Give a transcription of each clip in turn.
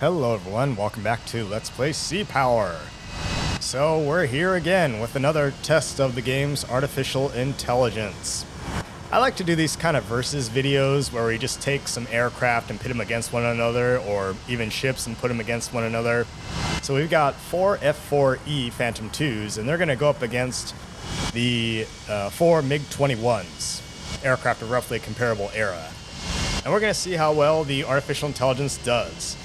Hello everyone, welcome back to Let's Play Sea Power. So we're here again with another test of the game's artificial intelligence. I like to do these kind of versus videos where we just take some aircraft and pit them against one another, or even ships and put them against one another. So we've got 4 F-4E Phantom IIs, and they're going to go up against the 4 MiG-21bis, aircraft of roughly comparable era. And we're going to see how well the artificial intelligence does.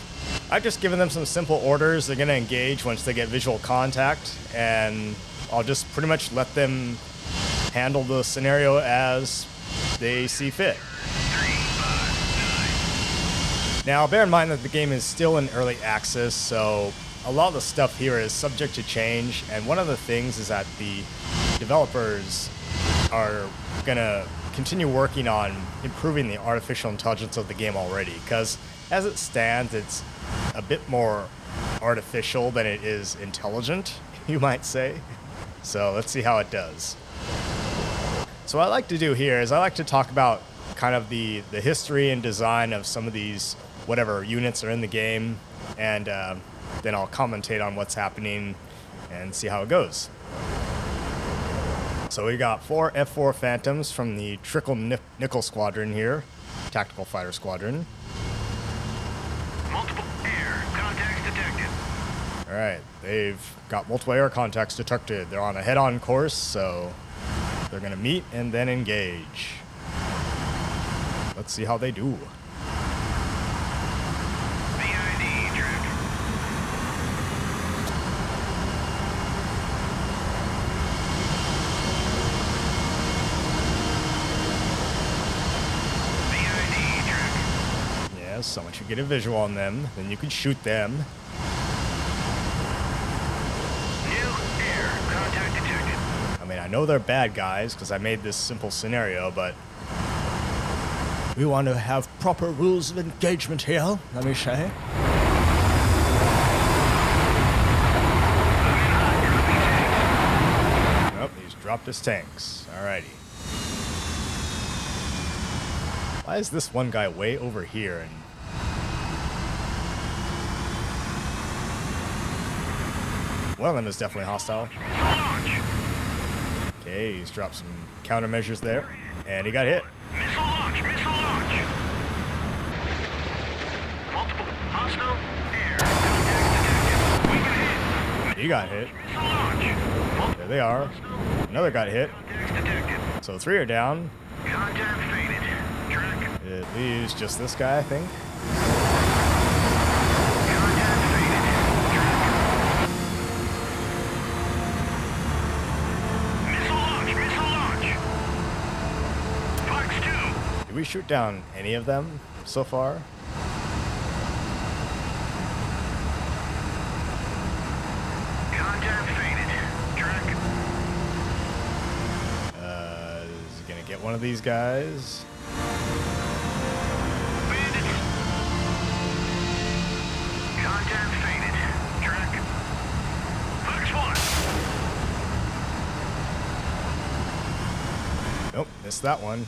I've just given them some simple orders. They're going to engage once they get visual contact, and I'll just pretty much let them handle the scenario as they see fit. Now, bear in mind that the game is still in early access, so a lot of the stuff here is subject to change, and one of the things is that the developers are going to continue working on improving the artificial intelligence of the game already, because as it stands, it's a bit more artificial than it is intelligent, you might say. So let's see how it does. So what I like to do here is I like to talk about kind of the history and design of some of these whatever units are in the game, and then I'll commentate on what's happening and see how it goes. So we got 4 F-4 Phantoms from the Trickle Nickel Squadron here, Tactical Fighter Squadron. Multiple air contacts detected. Alright, they've got multiple air contacts detected. They're on a head-on course, so they're going to meet and then engage. Let's see how they do. VID track. VID track. Yeah, so once you get a visual on them, then you can shoot them. New air contact detected. I mean, I know they're bad guys because I made this simple scenario, but we want to have proper rules of engagement here, let me say. Nope, he's dropped his tanks. Alrighty. Why is this one guy way over here? And one of them is definitely hostile. Okay, he's dropped some countermeasures there, and he got hit. Missile launch, missile launch. Multiple hostile air contacts detected. We can hit. He got hit. Missile launch. There they are. Another got hit. Contacts detected. So 3 are down. Contact faded. Track. It leaves just this guy, I think. Contact faded. Track. Missile launch, missile launch. Fox 2. Did we shoot down any of them so far? Contact faded. Track. Is he gonna get one of these guys? Bandits. Contact faded. Track. Fox 1. Nope, missed that one.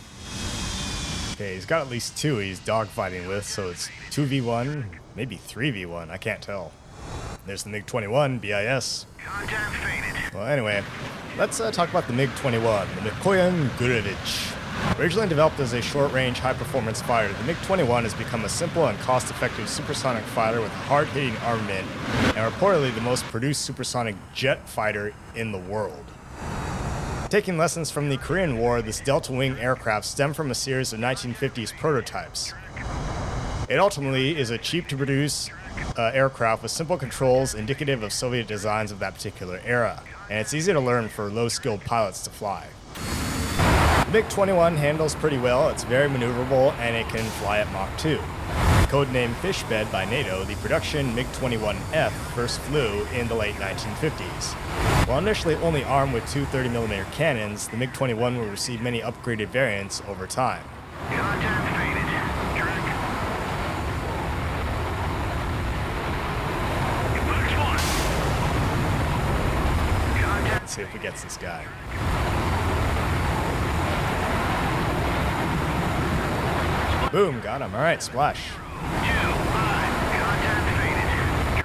Okay, he's got at least 2 he's dogfighting with, so it's 2v1, maybe 3v1, I can't tell. There's the MiG-21bis. Contact faded. Well, anyway, let's talk about the MiG-21, the Mikoyan Gurevich. Originally developed as a short-range, high-performance fighter, the MiG-21 has become a simple and cost-effective supersonic fighter with a hard-hitting armament, and reportedly the most produced supersonic jet fighter in the world. Taking lessons from the Korean War, this delta-wing aircraft stemmed from a series of 1950s prototypes. It ultimately is a cheap-to-produce aircraft with simple controls indicative of Soviet designs of that particular era, and it's easy to learn for low-skilled pilots to fly. The MiG-21 handles pretty well, it's very maneuverable, and it can fly at Mach 2. Codenamed Fishbed by NATO, the production MiG-21F first flew in the late 1950s. While initially only armed with 2 30mm cannons, the MiG-21 will receive many upgraded variants over time. Contact faded. Track. Fox 1. Contact. Let's see if he gets this guy. Boom, got him. All right, splash. 2-5. Contact faded.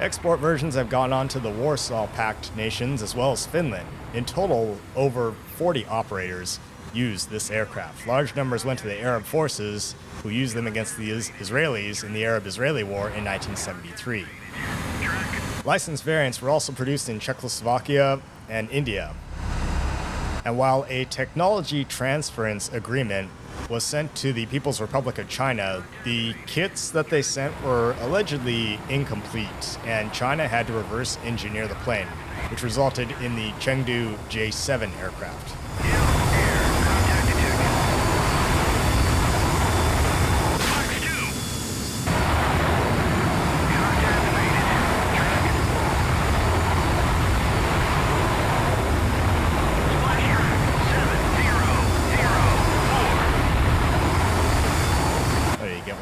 Export versions have gone on to the Warsaw Pact nations as well as Finland. In total, over 40 operators used this aircraft. Large numbers went to the Arab forces, who used them against the Israelis in the Arab-Israeli War in 1973. Licensed variants were also produced in Czechoslovakia and India. And while a technology transference agreement was sent to the People's Republic of China, the kits that they sent were allegedly incomplete, and China had to reverse engineer the plane, which resulted in the Chengdu J-7 aircraft.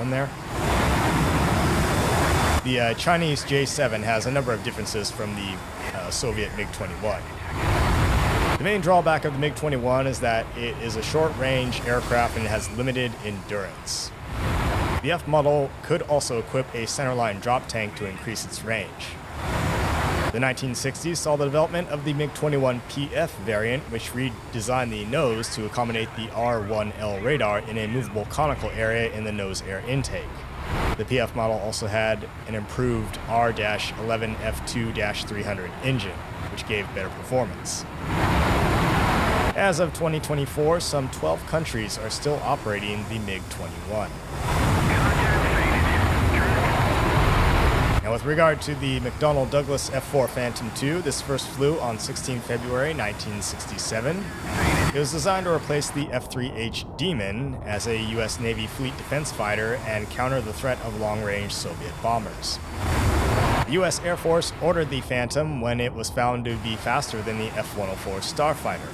There. The Chinese J-7 has a number of differences from the Soviet MiG-21. The main drawback of the MiG-21 is that it is a short-range aircraft and it has limited endurance. The F model could also equip a centerline drop tank to increase its range. The 1960s saw the development of the MiG-21PF variant, which redesigned the nose to accommodate the R1L radar in a movable conical area in the nose air intake. The PF model also had an improved R-11F2-300 engine, which gave better performance. As of 2024, some 12 countries are still operating the MiG-21. Now, with regard to the McDonnell Douglas F-4 Phantom II, this first flew on 16 February 1967. It was designed to replace the F-3H Demon as a U.S. Navy fleet defense fighter and counter the threat of long-range Soviet bombers. The U.S. Air Force ordered the Phantom when it was found to be faster than the F-104 Starfighter.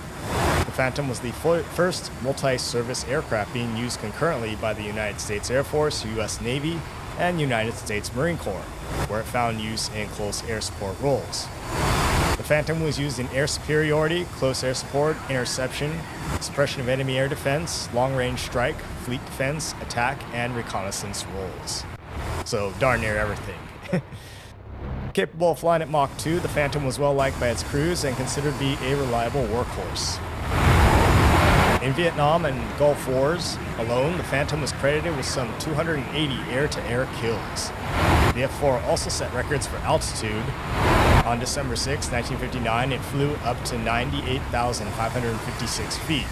The Phantom was the first multi-service aircraft being used concurrently by the United States Air Force, U.S. Navy, and United States Marine Corps, where it found use in close air support roles. The Phantom was used in air superiority, close air support, interception, suppression of enemy air defense, long-range strike, fleet defense, attack, and reconnaissance roles. So darn near everything. Capable of flying at Mach 2, the Phantom was well liked by its crews and considered to be a reliable workhorse. In Vietnam and Gulf Wars alone, the Phantom was credited with some 280 air-to-air kills. The F-4 also set records for altitude. On December 6, 1959, it flew up to 98,556 feet.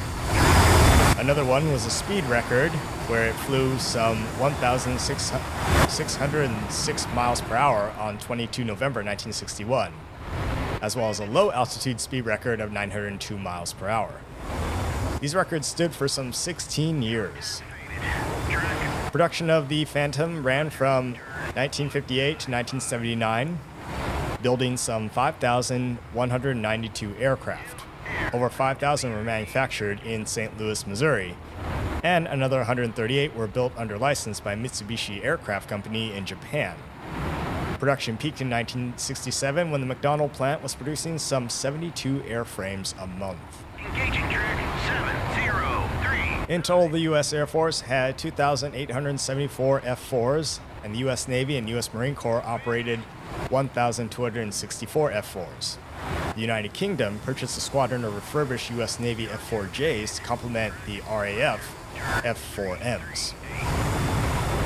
Another one was a speed record, where it flew some 1,606 miles per hour on 22 November 1961, as well as a low-altitude speed record of 902 miles per hour. These records stood for some 16 years. Production of the Phantom ran from 1958 to 1979, building some 5,192 aircraft. Over 5,000 were manufactured in St. Louis, Missouri, and another 138 were built under license by Mitsubishi Aircraft Company in Japan. Production peaked in 1967 when the McDonnell plant was producing some 72 airframes a month. Engaging track 703. In total, the U.S. Air Force had 2,874 F-4s, and the U.S. Navy and U.S. Marine Corps operated 1,264 F-4s. The United Kingdom purchased a squadron of refurbished U.S. Navy F-4Js to complement the RAF F-4Ms.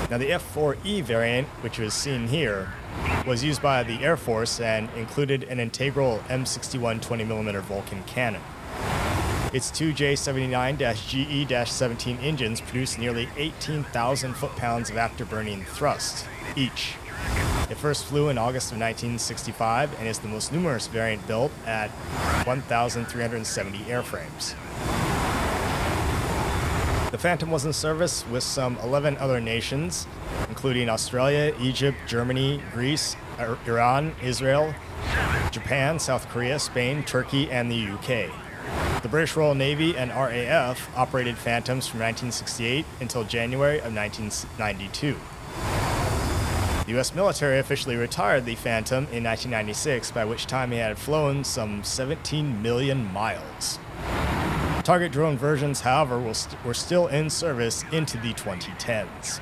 Now, the F-4E variant, which was seen here, was used by the Air Force and included an integral M61 20mm Vulcan cannon. Its two J79-GE-17 engines produced nearly 18,000 foot-pounds of afterburning thrust each. It first flew in August of 1965 and is the most numerous variant built at 1,370 airframes. The Phantom was in service with some 11 other nations, including Australia, Egypt, Germany, Greece, Iran, Israel, Japan, South Korea, Spain, Turkey, and the UK. The British Royal Navy and RAF operated Phantoms from 1968 until January of 1992. The U.S. military officially retired the Phantom in 1996, by which time it had flown some 17 million miles. Target drone versions, however, were still in service into the 2010s.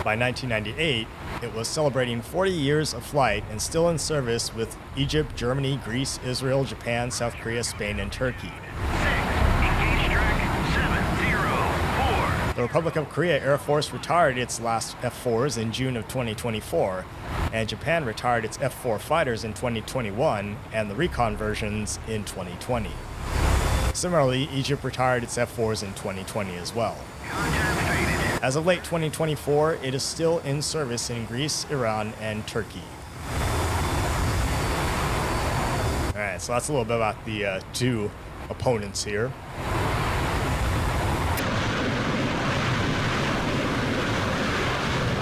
By 1998, it was celebrating 40 years of flight and still in service with Egypt, Germany, Greece, Israel, Japan, South Korea, Spain, and Turkey. 6, engage track 704. The Republic of Korea Air Force retired its last F-4s in June of 2024, and Japan retired its F-4 fighters in 2021 and the recon versions in 2020. Similarly, Egypt retired its F-4s in 2020 as well. Contact faded. As of late 2024, it is still in service in Greece, Iran, and Turkey. Alright, so that's a little bit about the two opponents here.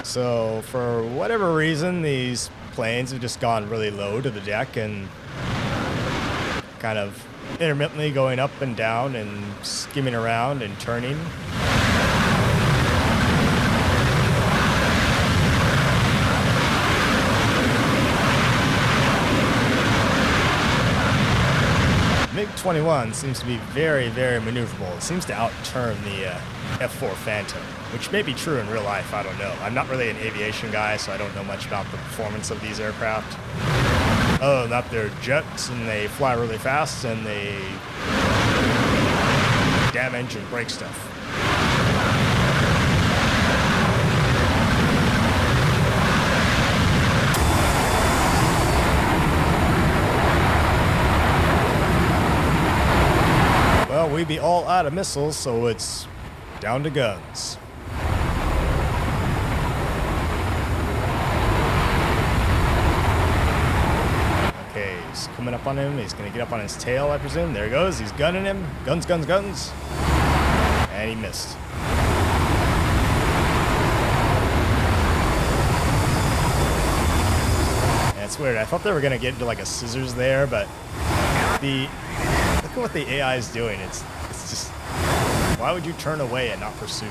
So, for whatever reason, these planes have just gone really low to the deck and kind of intermittently going up and down and skimming around and turning. MiG-21 seems to be very, very maneuverable. It seems to outturn the F-4 Phantom, which may be true in real life, I don't know. I'm not really an aviation guy, so I don't know much about the performance of these aircraft. Other than that, they're jets, and they fly really fast, and they damage and break stuff. Well, we be all out of missiles, so it's down to guns. Okay, he's coming up on him. He's going to get up on his tail, I presume. There he goes. He's gunning him. Guns, guns, guns. And he missed. That's weird. I thought they were going to get into like a scissors there, but look at what the AI is doing. It's just, why would you turn away and not pursue?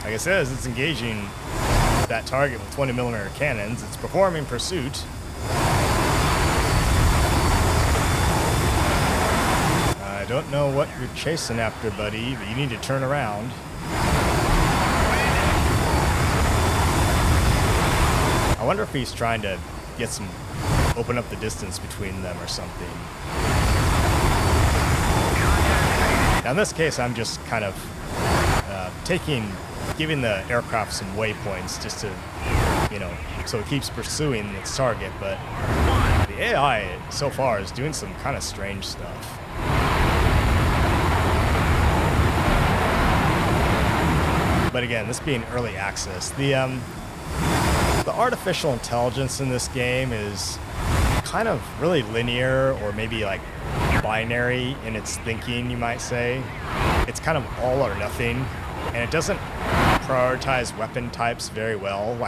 Like it says, it's engaging that target with 20mm cannons. It's performing pursuit. I don't know what you're chasing after, buddy, but you need to turn around. I wonder if he's trying to open up the distance between them or something. Now in this case, I'm just kind of giving the aircraft some waypoints just to, so it keeps pursuing its target, but the AI so far is doing some kind of strange stuff. But again, this being early access, the artificial intelligence in this game is kind of really linear, or maybe like binary in its thinking, you might say. It's kind of all or nothing, and it doesn't prioritize weapon types very well.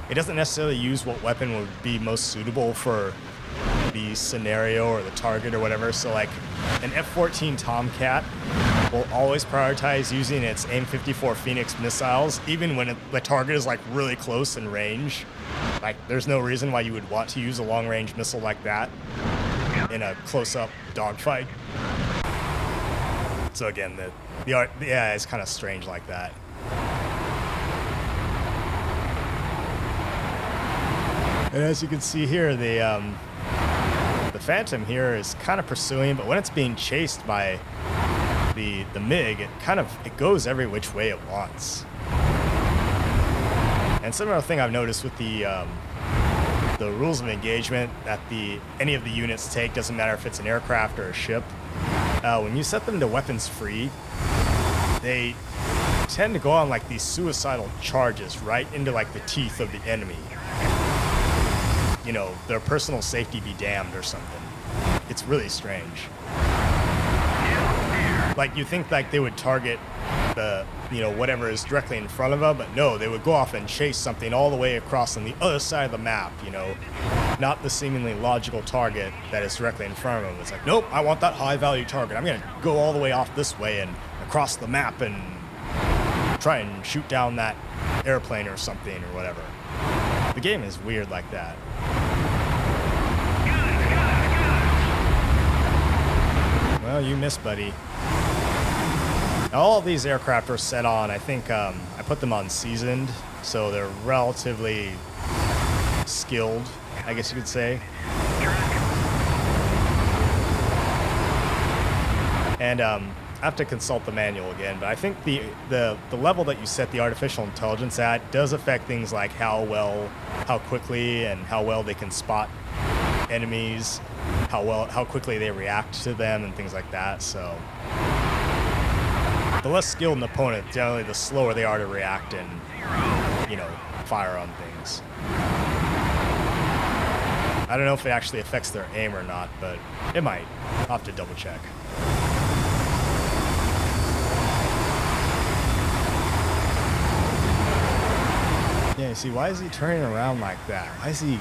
It doesn't necessarily use what weapon would be most suitable for the scenario or the target or whatever. So like an F-14 Tomcat will always prioritize using its AIM-54 Phoenix missiles, even when the target is like really close in range. Like, there's no reason why you would want to use a long-range missile like that in a close-up dogfight. So again, the AI is kind of strange like that. And as you can see here, the Phantom here is kind of pursuing, but when it's being chased by the MiG, it goes every which way it wants. And similar thing I've noticed with the rules of engagement that any of the units take, doesn't matter if it's an aircraft or a ship. When you set them to weapons free, they tend to go on like these suicidal charges right into like the teeth of the enemy. Their personal safety be damned or something. It's really strange. Like, you think like they would target whatever is directly in front of them, but no, they would go off and chase something all the way across on the other side of the map, not the seemingly logical target that is directly in front of them. It's like, nope, I want that high value target. I'm going to go all the way off this way and across the map and try and shoot down that airplane or something or whatever. The game is weird like that. Well, you missed, buddy. Now, all of these aircraft are set on, I think I put them on seasoned, so they're relatively skilled, I guess you could say. And I have to consult the manual again, but I think the level that you set the artificial intelligence at does affect things like how quickly and how well they can spot enemies, how quickly they react to them and things like that. So the less skilled an opponent, generally the slower they are to react and, you know, fire on things. I don't know if it actually affects their aim or not, but it might. I'll have to double check. Yeah, see, why is he turning around like that? Why is he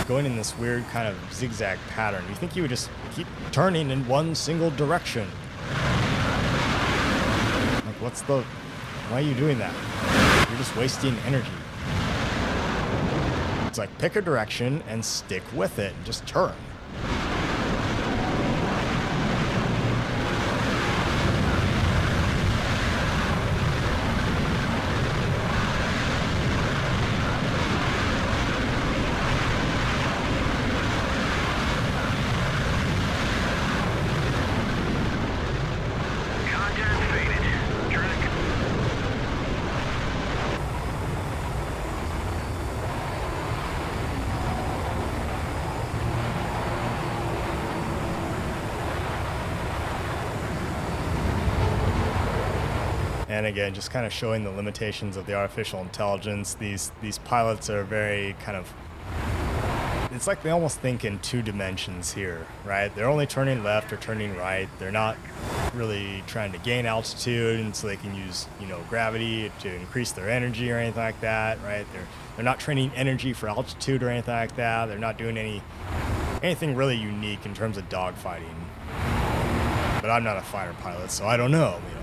going in this weird kind of zigzag pattern? You think he would just keep turning in one single direction? Like, why are you doing that? You're just wasting energy. It's like, pick a direction and stick with it and just turn. And again, just kind of showing the limitations of the artificial intelligence. These pilots are very kind of, it's like they almost think in two dimensions here, right? They're only turning left or turning right. They're not really trying to gain altitude, and so they can use, you know, gravity to increase their energy or anything like that, right? They're not training energy for altitude or anything like that. They're not doing anything really unique in terms of dogfighting. But I'm not a fighter pilot, so I don't know, you know.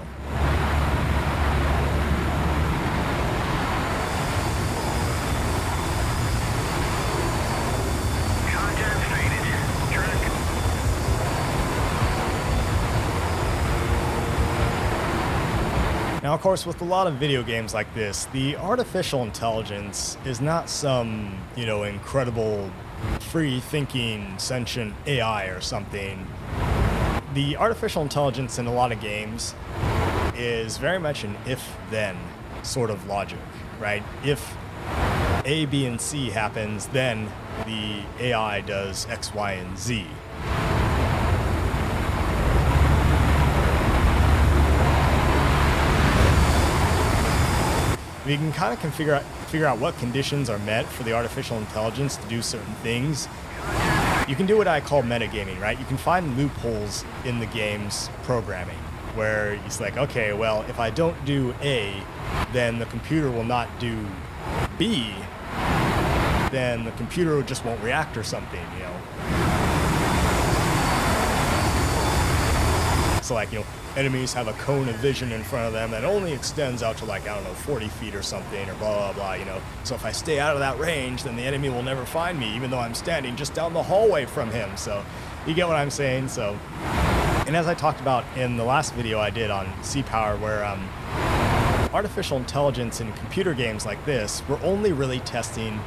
Now, of course, with a lot of video games like this, the artificial intelligence is not some, you know, incredible, free-thinking, sentient AI or something. The artificial intelligence in a lot of games is very much an if-then sort of logic, right? If A, B, and C happens, then the AI does X, Y, and Z. You can kind of figure out what conditions are met for the artificial intelligence to do certain things. You can do what I call metagaming, right? You can find loopholes in the game's programming where it's like, okay, well, if I don't do A, then the computer will not do B, then the computer just won't react or something, you know? So like, you know, enemies have a cone of vision in front of them that only extends out to like, I don't know, 40 feet or something, or blah, blah, blah, you know. So if I stay out of that range, then the enemy will never find me, even though I'm standing just down the hallway from him. So you get what I'm saying? So, and as I talked about in the last video I did on C-Power, where artificial intelligence in computer games like this, we're only really testing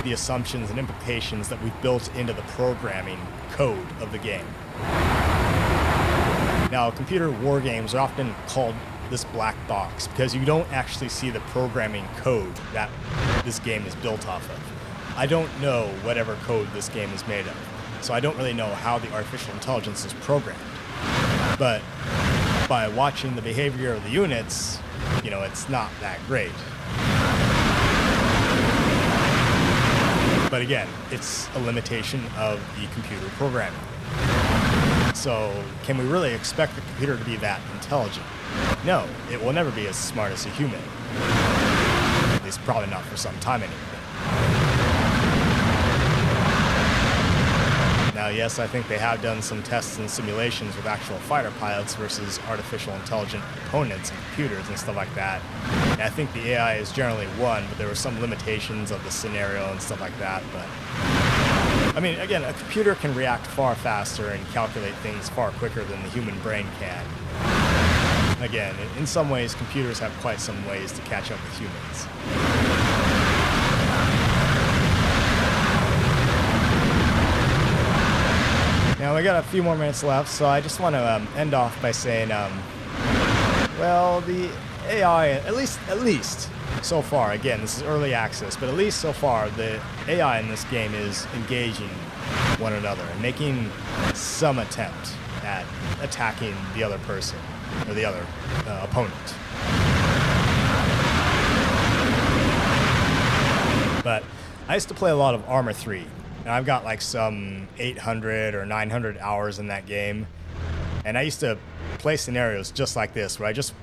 the assumptions and implications that we've built into the programming code of the game. Now, computer war games are often called this black box because you don't actually see the programming code that this game is built off of. I don't know whatever code this game is made of, so I don't really know how the artificial intelligence is programmed. But by watching the behavior of the units, you know, it's not that great. But again, it's a limitation of the computer programming. So, can we really expect the computer to be that intelligent? No, it will never be as smart as a human. At least probably not for some time anyway. Now, yes, I think they have done some tests and simulations with actual fighter pilots versus artificial intelligent opponents and computers and stuff like that. And I think the AI is generally won, but there were some limitations of the scenario and stuff like that. But I mean, again, a computer can react far faster and calculate things far quicker than the human brain can. Again, in some ways, computers have quite some ways to catch up with humans. Now we got a few more minutes left, so I just want to end off by saying, well, the AI, at least so far, again, this is early access, but at least so far, the AI in this game is engaging one another and making some attempt at attacking the other person or the other opponent. But I used to play a lot of Arma 3, and I've got like some 800 or 900 hours in that game, and I used to play scenarios just like this, where I just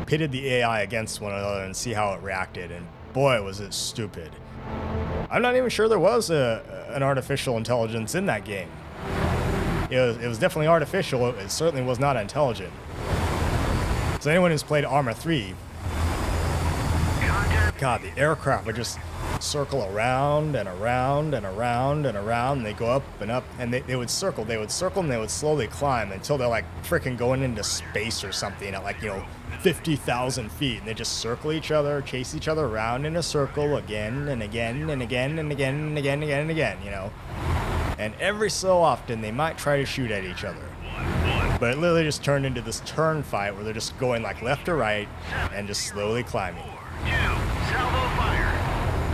pitted the AI against one another and see how it reacted, and boy, was it stupid. I'm not even sure there was an artificial intelligence in that game. It was definitely artificial. It certainly was not intelligent. So anyone who's played Arma 3, God, the aircraft would just circle around and around and around and around, and they go up and up, and they would circle, and they would slowly climb until they're like freaking going into space or something at, like, 50,000 feet, and they just circle each other, chase each other around in a circle again and again and again and again and again and again and again, And every so often they might try to shoot at each other. But it literally just turned into this turn fight where they're just going like left or right and just slowly climbing.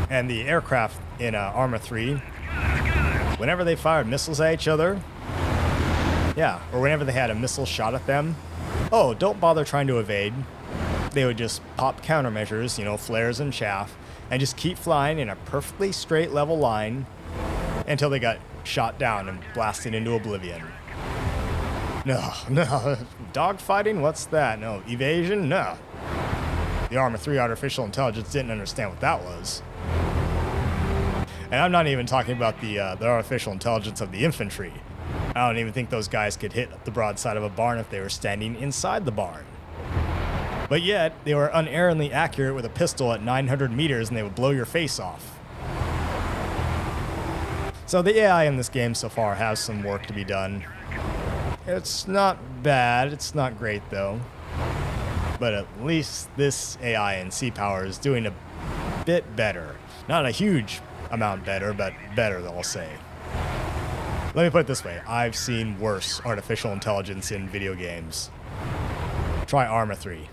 And the aircraft in Arma 3, whenever they fired missiles at each other, or whenever they had a missile shot at them, don't bother trying to evade. They would just pop countermeasures, flares and chaff, and just keep flying in a perfectly straight level line until they got shot down and blasted into oblivion. No. Dogfighting? What's that? No. Evasion? No. The Arma 3 artificial intelligence didn't understand what that was. And I'm not even talking about the artificial intelligence of the infantry. I don't even think those guys could hit the broadside of a barn if they were standing inside the barn. But yet, they were unerringly accurate with a pistol at 900 meters, and they would blow your face off. So the AI in this game so far has some work to be done. It's not bad, it's not great though. But at least this AI in Sea Power is doing a bit better. Not a huge amount better, but better, I'll say. Let me put it this way. I've seen worse artificial intelligence in video games. Try Arma 3.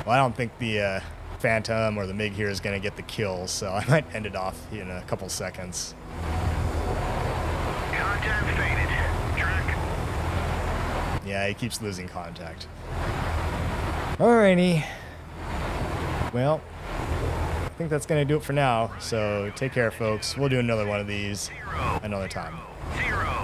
Well, I don't think the Phantom or the MiG here is going to get the kill, so I might end it off in a couple seconds. Contact faded. Track. Yeah, he keeps losing contact. Alrighty. Well, I think that's going to do it for now, so take care, folks. We'll do another one of these another time. 0.